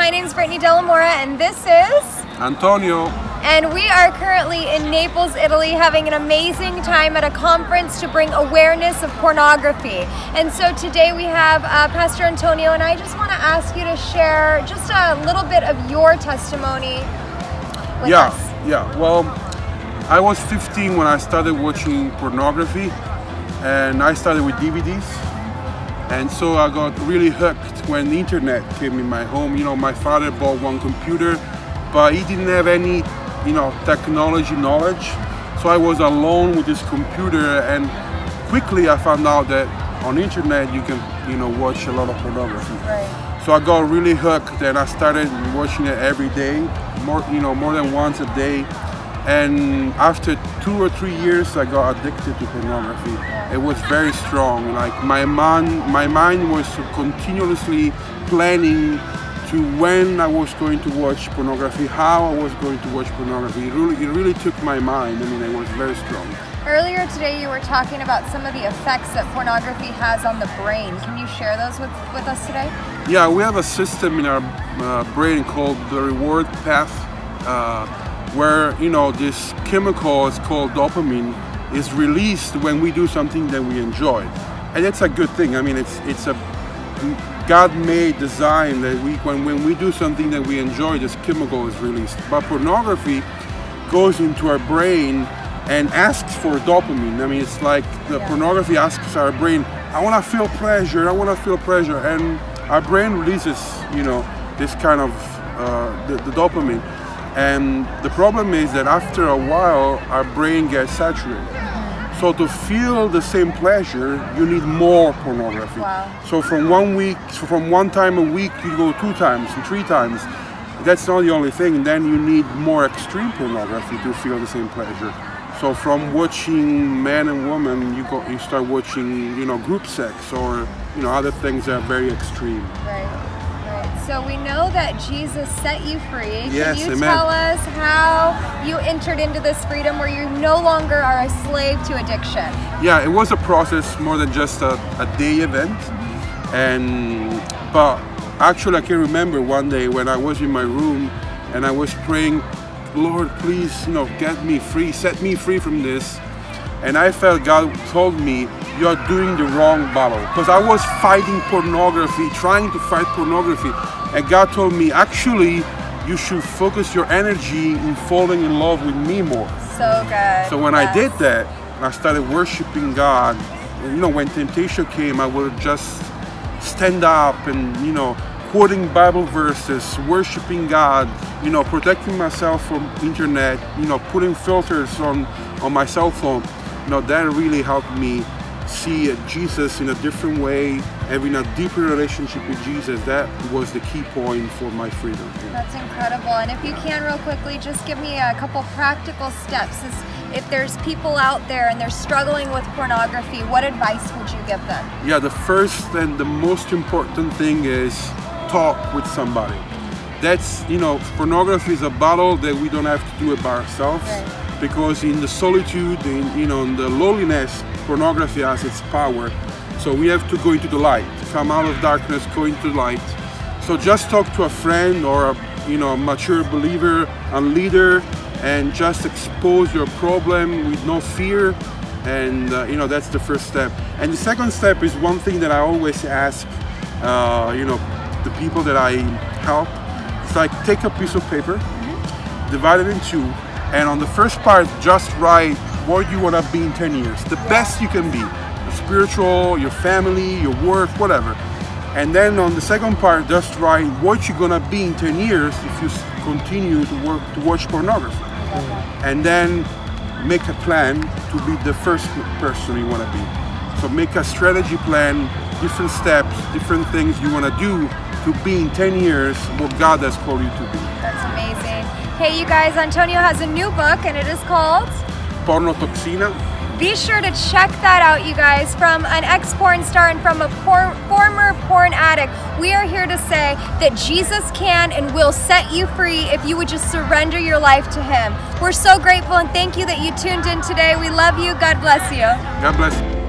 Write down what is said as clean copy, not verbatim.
My name's Brittni De La Mora, and this is Antonio. And we are currently in Naples, Italy, having an amazing time at a conference to bring awareness of pornography. And so today we have Pastor Antonio, and I just want to ask you to share just a little bit of your testimony with us. Well, I was 15 when I started watching pornography, and I started with DVDs. And so I got really hooked when the internet came in my home. You know, my father bought one computer, but he didn't have any, technology knowledge. So I was alone with this computer, and quickly I found out that on the internet you can, watch a lot of pornography. Right. So I got really hooked, and I started watching it every day, more than once a day. And after 2 or 3 years, I got addicted to pornography. It was very strong. Like my mind was continuously planning to when I was going to watch pornography, how I was going to watch pornography. It really took my mind. I mean, it was very strong. Earlier today, you were talking about some of the effects that pornography has on the brain. Can you share those with us today? Yeah, we have a system in our brain called the reward path, where this chemical is called dopamine is released when we do something that we enjoy, and it's a good thing. I mean, it's a God-made design that when we do something that we enjoy, this chemical is released. But pornography goes into our brain and asks for dopamine. I mean, it's like the pornography asks our brain, I want to feel pleasure, and our brain releases this kind of the dopamine. And the problem is that after a while, our brain gets saturated. So to feel the same pleasure, you need more pornography. Wow. So from one time a week, you go 2 times and 3 times. That's not the only thing. Then you need more extreme pornography to feel the same pleasure. So from watching man and woman, you start watching group sex or other things that are very extreme. Right. So we know that Jesus set you free. Yes, Can you amen. tell us how you entered into this freedom where you no longer are a slave to addiction? Yeah, it was a process more than just a day event. But actually I can remember one day when I was in my room and I was praying, Lord, please, get me free, set me free from this. And I felt God told me, you're doing the wrong battle. Because I was fighting pornography, trying to fight pornography. And God told me, actually, you should focus your energy in falling in love with me more. So good. So when I did that, I started worshiping God. And, when temptation came, I would just stand up and, quoting Bible verses, worshiping God, protecting myself from internet, putting filters on my cell phone. That really helped me see Jesus in a different way, having a deeper relationship with Jesus. That was the key point for my freedom. That's incredible. And if you can, real quickly, just give me a couple practical steps. If there's people out there and they're struggling with pornography, what advice would you give them? Yeah, the first and the most important thing is talk with somebody. That's, pornography is a battle that we don't have to do it by ourselves. Right. Because in the solitude, in the loneliness, pornography has its power. So we have to go into the light, come out of darkness, go into the light. So just talk to a friend or a mature believer, a leader, and just expose your problem with no fear. And that's the first step. And the second step is one thing that I always ask, the people that I help. It's like, take a piece of paper, divide it in 2, and on the first part, just write what you want to be in 10 years. The best you can be. Spiritual, your family, your work, whatever. And then on the second part, just write what you're going to be in 10 years if you continue to watch pornography. And then make a plan to be the first person you want to be. So make a strategy plan, different steps, different things you want to do to be in 10 years what God has called you to be. That's amazing. Hey, you guys, Antonio has a new book, and it is called Pornotoxina. Be sure to check that out, you guys. From an ex-porn star and from a former porn addict, we are here to say that Jesus can and will set you free if you would just surrender your life to Him. We're so grateful and thank you that you tuned in today. We love you. God bless you. God bless you.